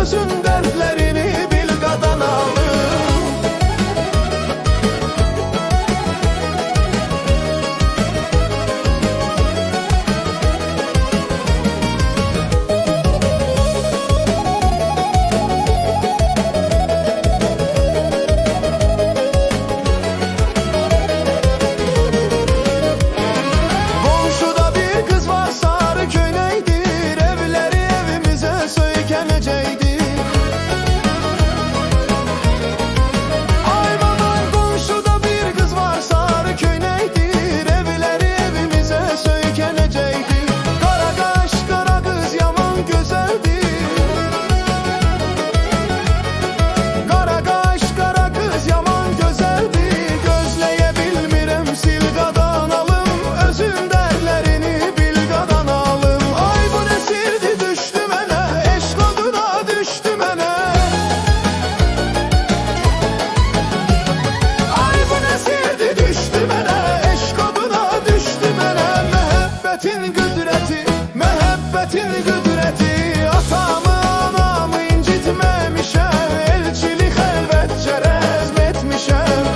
özün dərdlərini bil qadan alım. Qonşuda bir qız var, sarı köynəkdir, evləri evimizə söykənəcəkdir. Ayvadan qonşuda bir qız var, sarı köynəkdir, evləri evimizə söykənəcəkdir. Qara qaş, qara qız yaman gözəldir. Qara qaş, qara qız yaman gözəldir. Gözləyə bilmirəm, sil qadan alım, özün dərdlərini bil qadan alım. Ay bu nə sirdi düşdü mənə, eşq oduna düşdü mənə. Ay bu nə sirdi düşdü mənə, eşq oduna düşdü mənə. Məhəbbətin qüdrəti, məhəbbətin qüdrəti. Atamı, anamı incitməmişəm, elçili xəlvətcə rəzm etmişəm.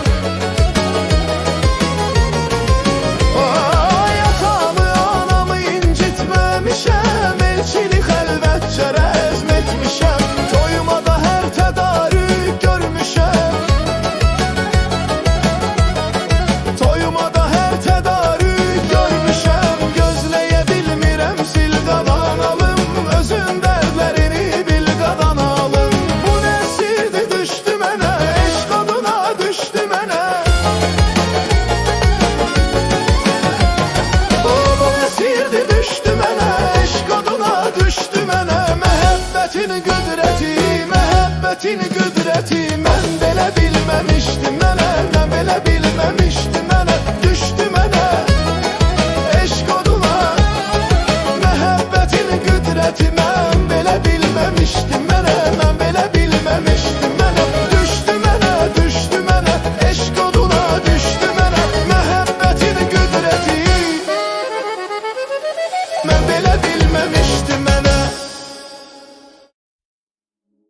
Ay atamı, anamı incitməmişəm, elçili xəlvətcə rəzm etmişəm. Toyuma da hər tədarük görmüşəm. Toyuma da hər tədarük görmüşəm. Gözləyə bilmirəm, sil qadan alım, özün dərdlərini bil qadan alım. Bu nə sirdi düşdü mənə, eşq oduna düşdü mənə. Bu nə sirdi düşdü mənə, eşq oduna düşdü mənə. Məhəbbətin qüdrəti, məhəbbətin qüdrəti. Mən belə bilməmişdim, mən belə bilməmişdim.